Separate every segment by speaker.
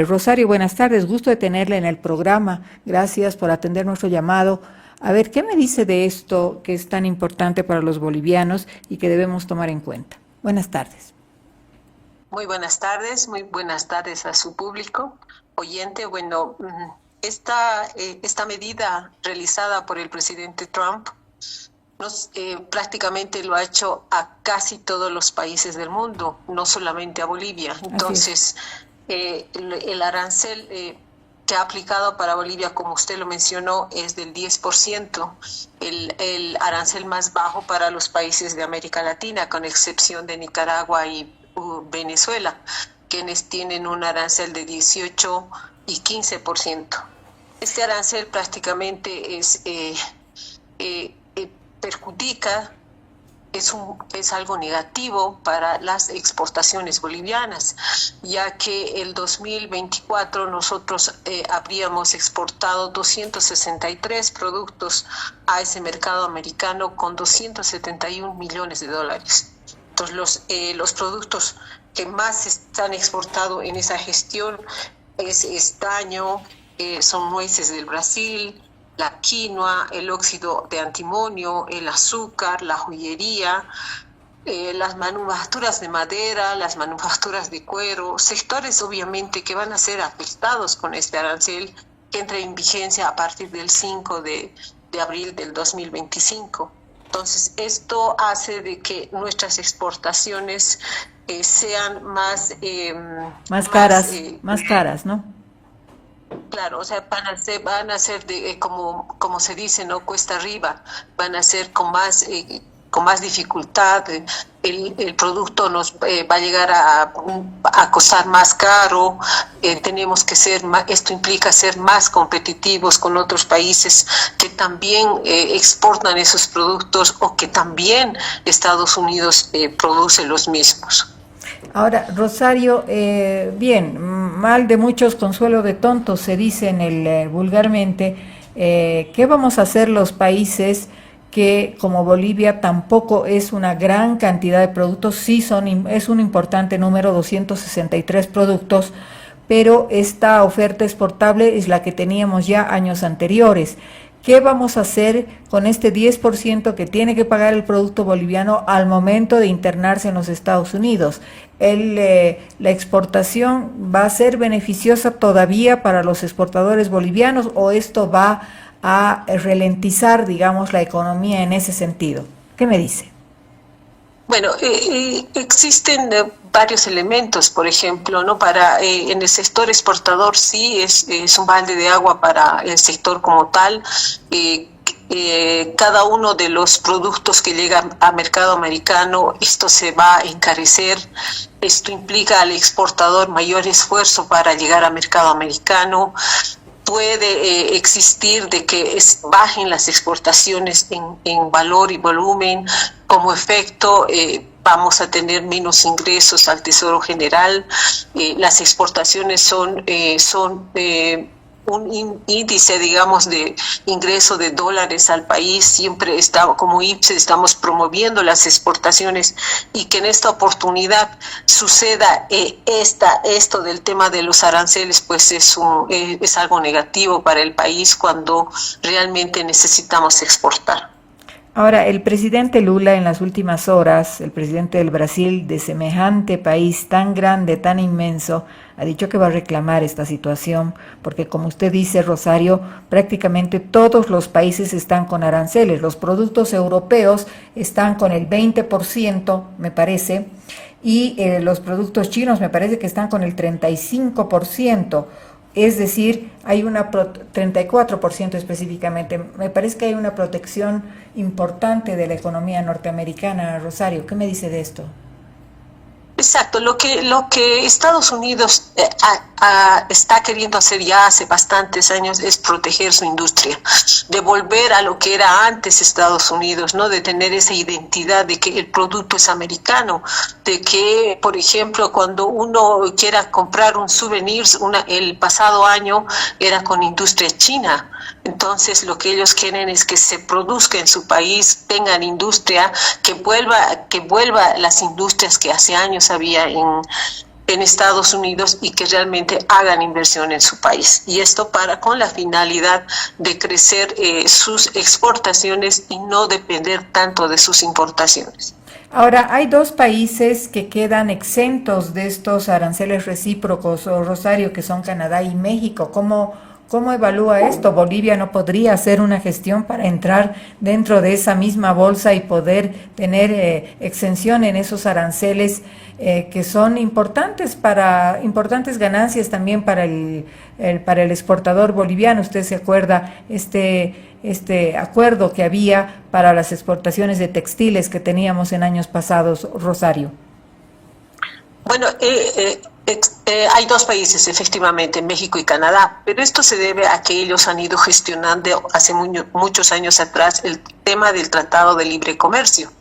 Speaker 1: Rosario, buenas tardes, gusto de tenerla en el programa. Gracias por atender nuestro llamado. A ver, ¿qué me dice de esto que es tan importante para los bolivianos y que debemos tomar en cuenta? Buenas tardes.
Speaker 2: Muy buenas tardes a su público oyente. Bueno, esta medida realizada por el presidente Trump prácticamente lo ha hecho a casi todos los países del mundo, no solamente a Bolivia. Entonces, el arancel que ha aplicado para Bolivia, como usted lo mencionó, es del 10%, el arancel más bajo para los países de América Latina, con excepción de Nicaragua y Venezuela, quienes tienen un arancel de 18 y 15%. Este arancel prácticamente perjudica, es algo negativo para las exportaciones bolivianas, ya que el 2024 nosotros habríamos exportado 263 productos a ese mercado americano con 271 millones de dólares. Entonces los productos que más se están exportando en esa gestión es estaño, son nueces del Brasil, la quinoa, el óxido de antimonio, el azúcar, la joyería, las manufacturas de madera, las manufacturas de cuero, sectores obviamente que van a ser afectados con este arancel que entra en vigencia a partir del 5 de abril del 2025. Entonces, esto hace de que nuestras exportaciones sean más
Speaker 1: caras, ¿no?
Speaker 2: Claro, o sea, van a ser como se dice, ¿no? Cuesta arriba, van a ser con más dificultad. El producto nos va a llegar a costar más caro. Tenemos que esto implica ser más competitivos con otros países que también exportan esos productos o que también Estados Unidos produce los mismos.
Speaker 1: Ahora, Rosario, bien, mal de muchos, consuelo de tontos, se dice vulgarmente. ¿Qué vamos a hacer los países que, como Bolivia, tampoco es una gran cantidad de productos? Sí, es un importante número, 263 productos, pero esta oferta exportable es la que teníamos ya años anteriores. ¿Qué vamos a hacer con este 10% que tiene que pagar el producto boliviano al momento de internarse en los Estados Unidos? ¿La exportación va a ser beneficiosa todavía para los exportadores bolivianos o esto va a ralentizar, digamos, la economía en ese sentido? ¿Qué me dice?
Speaker 2: Bueno, existen varios elementos, por ejemplo, ¿no? En el sector exportador sí es un balde de agua para el sector como tal. Cada uno de los productos que llegan al mercado americano, esto se va a encarecer. Esto implica al exportador mayor esfuerzo para llegar al mercado americano. Puede existir de que bajen las exportaciones en valor y volumen. Como efecto, vamos a tener menos ingresos al Tesoro General. Las exportaciones son un índice, digamos, de ingreso de dólares al país. Siempre como IPSE estamos promoviendo las exportaciones y que en esta oportunidad suceda esto del tema de los aranceles, pues es algo negativo para el país cuando realmente necesitamos exportar.
Speaker 1: Ahora, el presidente Lula en las últimas horas, el presidente del Brasil, de semejante país tan grande, tan inmenso, ha dicho que va a reclamar esta situación, porque como usted dice, Rosario, prácticamente todos los países están con aranceles. Los productos europeos están con el 20%, me parece, y los productos chinos me parece que están con el 35%. Es decir, hay 34% específicamente. Me parece que hay una protección importante de la economía norteamericana. Rosario, ¿qué me dice de esto?
Speaker 2: Exacto, lo que Estados Unidos está queriendo hacer ya hace bastantes años es proteger su industria, de volver a lo que era antes Estados Unidos, ¿no? De tener esa identidad de que el producto es americano, de que, por ejemplo, cuando uno quiera comprar un souvenir, el pasado año era con industria china. Entonces lo que ellos quieren es que se produzca en su país, tengan industria, que vuelva las industrias que hace años había en Estados Unidos y que realmente hagan inversión en su país. Y esto con la finalidad de crecer sus exportaciones y no depender tanto de sus importaciones.
Speaker 1: Ahora, hay dos países que quedan exentos de estos aranceles recíprocos, Rosario, que son Canadá y México. ¿Cómo evalúa esto? ¿Bolivia no podría hacer una gestión para entrar dentro de esa misma bolsa y poder tener exención en esos aranceles que son importantes ganancias también para para el exportador boliviano? Usted se acuerda este acuerdo que había para las exportaciones de textiles que teníamos en años pasados, Rosario.
Speaker 2: Bueno, hay dos países, efectivamente, México y Canadá, pero esto se debe a que ellos han ido gestionando hace muchos años atrás el tema del Tratado de Libre Comercio,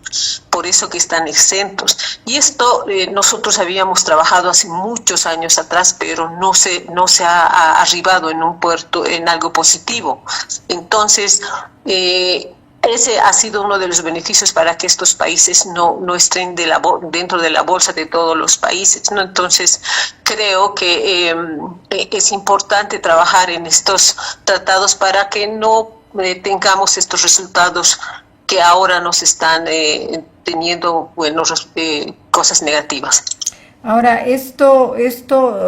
Speaker 2: por eso que están exentos. Y esto nosotros habíamos trabajado hace muchos años atrás, pero no se ha arribado en un puerto, en algo positivo. Entonces, ese ha sido uno de los beneficios para que estos países no estén dentro de la bolsa de todos los países, ¿no? Entonces, creo que es importante trabajar en estos tratados para que no tengamos estos resultados que ahora nos están teniendo cosas negativas.
Speaker 1: Ahora, esto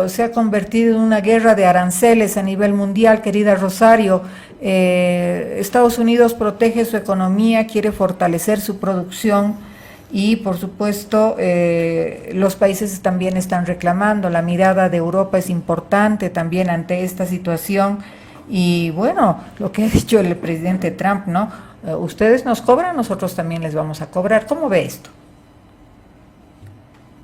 Speaker 1: se ha convertido en una guerra de aranceles a nivel mundial, querida Rosario. Estados Unidos protege su economía, quiere fortalecer su producción y, por supuesto, los países también están reclamando. La mirada de Europa es importante también ante esta situación. Y bueno, lo que ha dicho el presidente Trump, ¿no? Ustedes nos cobran, nosotros también les vamos a cobrar. ¿Cómo ve esto?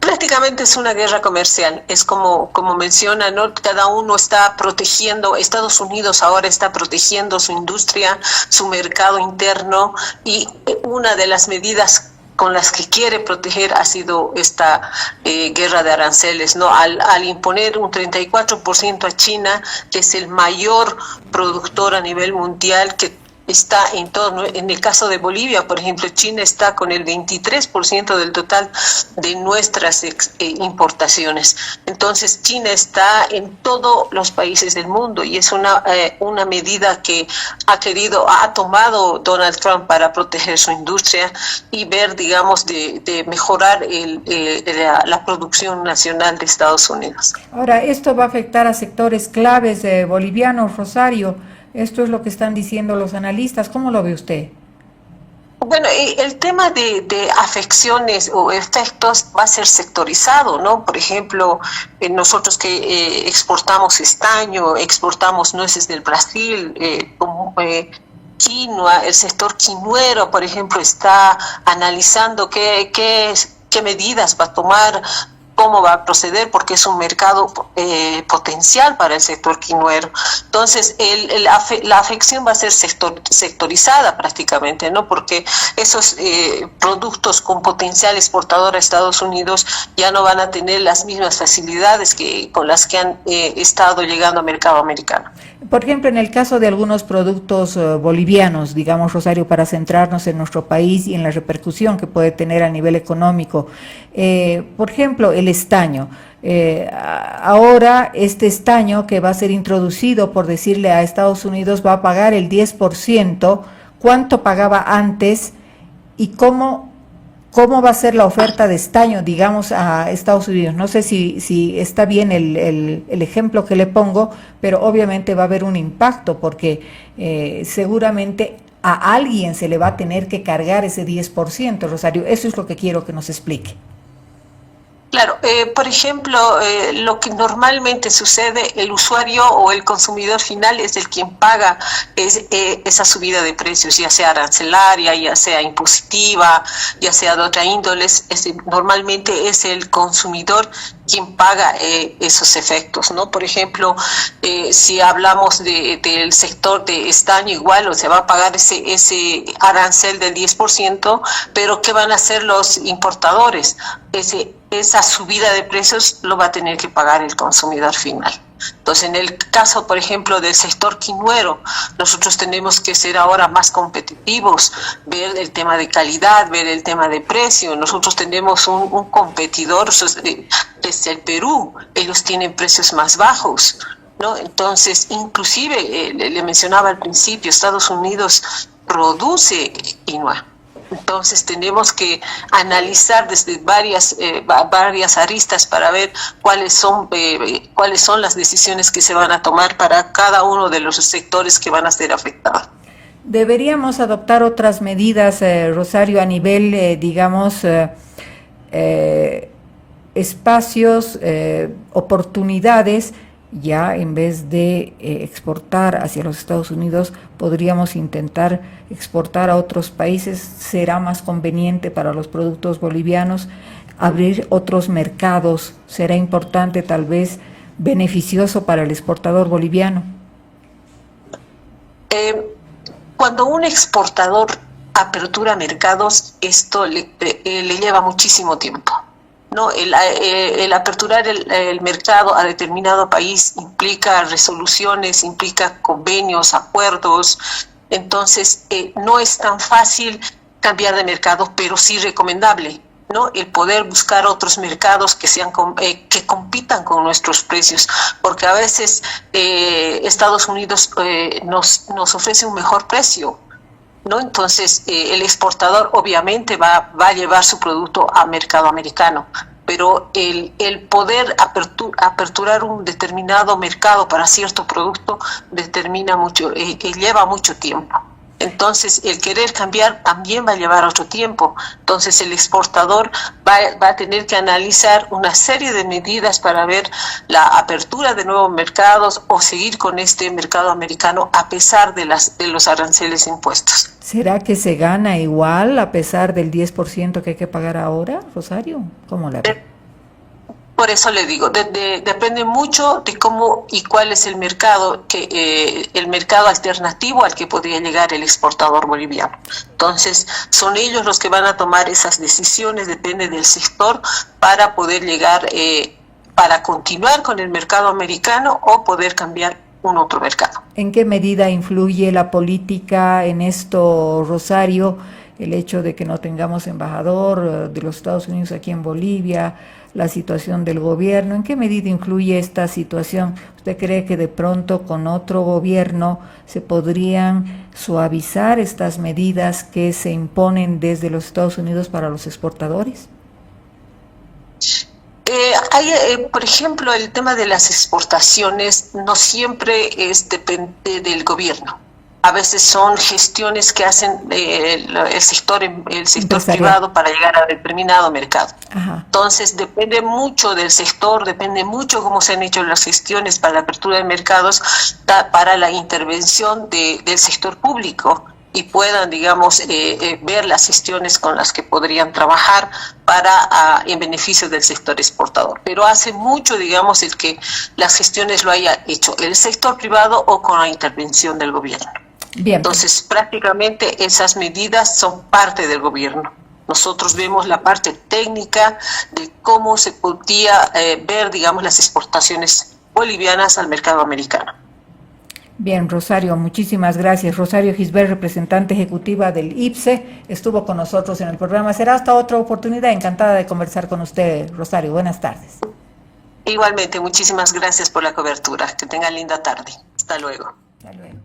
Speaker 2: Prácticamente es una guerra comercial, es como menciona, ¿no? Cada uno está protegiendo, Estados Unidos ahora está protegiendo su industria, su mercado interno, y una de las medidas con las que quiere proteger ha sido esta guerra de aranceles, ¿no? Al imponer un 34% a China, que es el mayor productor a nivel mundial, que está en todo. En el caso de Bolivia, por ejemplo, China está con el 23% del total de nuestras importaciones. Entonces, China está en todos los países del mundo y es una medida que ha tomado Donald Trump para proteger su industria y ver, digamos, de mejorar la producción nacional de Estados Unidos.
Speaker 1: Ahora, esto va a afectar a sectores claves bolivianos, Rosario. Esto es lo que están diciendo los analistas. ¿Cómo lo ve usted?
Speaker 2: Bueno, el tema de afecciones o efectos va a ser sectorizado, ¿no? Por ejemplo, nosotros que exportamos estaño, exportamos nueces del Brasil, quinoa, el sector quinuero, por ejemplo, está analizando qué medidas va a tomar, cómo va a proceder, porque es un mercado potencial para el sector quinoero. Entonces, la afección va a ser sectorizada prácticamente, ¿no? Porque esos productos con potencial exportador a Estados Unidos ya no van a tener las mismas facilidades con las que han estado llegando al mercado americano.
Speaker 1: Por ejemplo, en el caso de algunos productos bolivianos, digamos, Rosario, para centrarnos en nuestro país y en la repercusión que puede tener a nivel económico, por ejemplo, el estaño. Ahora este estaño que va a ser introducido, por decirle a Estados Unidos, va a pagar el 10%, ¿cuánto pagaba antes y cómo va a ser la oferta de estaño, digamos, a Estados Unidos? No sé si está bien el ejemplo que le pongo, pero obviamente va a haber un impacto porque seguramente a alguien se le va a tener que cargar ese 10%, Rosario. Eso es lo que quiero que nos explique.
Speaker 2: Claro, por ejemplo, lo que normalmente sucede, el usuario o el consumidor final es el quien paga esa subida de precios, ya sea arancelaria, ya sea impositiva, ya sea de otra índole. Normalmente es el consumidor quien paga esos efectos, ¿no? Por ejemplo, si hablamos del sector de estaño, igual, o se va a pagar ese arancel del 10%, pero ¿qué van a hacer los importadores? esa subida de precios lo va a tener que pagar el consumidor final. Entonces, en el caso, por ejemplo, del sector quinuero, nosotros tenemos que ser ahora más competitivos, ver el tema de calidad, ver el tema de precio. Nosotros tenemos un competidor, es el Perú, ellos tienen precios más bajos, ¿no? Entonces, inclusive, le mencionaba al principio, Estados Unidos produce quinoa. Entonces tenemos que analizar desde varias aristas para ver cuáles son las decisiones que se van a tomar para cada uno de los sectores que van a ser afectados.
Speaker 1: Deberíamos adoptar otras medidas, Rosario, a nivel, espacios, oportunidades. Ya en vez de exportar hacia los Estados Unidos, podríamos intentar exportar a otros países. Será más conveniente para los productos bolivianos abrir otros mercados. Será importante, tal vez beneficioso para el exportador boliviano.
Speaker 2: Cuando un exportador apertura mercados, esto le lleva muchísimo tiempo. No, el aperturar el mercado a determinado país implica resoluciones, implica convenios, acuerdos. Entonces, no es tan fácil cambiar de mercado, pero sí recomendable, ¿no? El poder buscar otros mercados que que compitan con nuestros precios, porque a veces Estados Unidos nos ofrece un mejor precio, ¿no? Entonces, el exportador obviamente va a llevar su producto a mercado americano, pero el poder aperturar un determinado mercado para cierto producto determina mucho, lleva mucho tiempo. Entonces, el querer cambiar también va a llevar otro tiempo. Entonces, el exportador va a tener que analizar una serie de medidas para ver la apertura de nuevos mercados o seguir con este mercado americano a pesar de los aranceles impuestos.
Speaker 1: ¿Será que se gana igual a pesar del 10% que hay que pagar ahora, Rosario? ¿Cómo la ve?
Speaker 2: Por eso le digo, depende mucho de cómo y cuál es el mercado el mercado alternativo al que podría llegar el exportador boliviano. Entonces, son ellos los que van a tomar esas decisiones, depende del sector, para poder llegar, para continuar con el mercado americano o poder cambiar un otro mercado.
Speaker 1: ¿En qué medida influye la política en esto, Rosario? El hecho de que no tengamos embajador de los Estados Unidos aquí en Bolivia, la situación del gobierno, ¿en qué medida influye esta situación? ¿Usted cree que de pronto con otro gobierno se podrían suavizar estas medidas que se imponen desde los Estados Unidos para los exportadores?
Speaker 2: Por ejemplo, el tema de las exportaciones no siempre depende del gobierno. A veces son gestiones que hacen el sector privado para llegar a determinado mercado. Ajá. Entonces, depende mucho del sector, depende mucho cómo se han hecho las gestiones para la apertura de mercados, para la intervención del sector público y puedan, digamos, ver las gestiones con las que podrían trabajar en beneficio del sector exportador. Pero hace mucho, digamos, el que las gestiones lo haya hecho el sector privado o con la intervención del gobierno. Bien. Entonces, prácticamente esas medidas son parte del gobierno. Nosotros vemos la parte técnica de cómo se podía ver, digamos, las exportaciones bolivianas al mercado americano.
Speaker 1: Bien, Rosario, muchísimas gracias. Rosario Gisbert, representante ejecutiva del IPSE, estuvo con nosotros en el programa. Será hasta otra oportunidad. Encantada de conversar con usted, Rosario. Buenas tardes.
Speaker 2: Igualmente, muchísimas gracias por la cobertura. Que tengan linda tarde. Hasta luego.
Speaker 1: Hasta luego.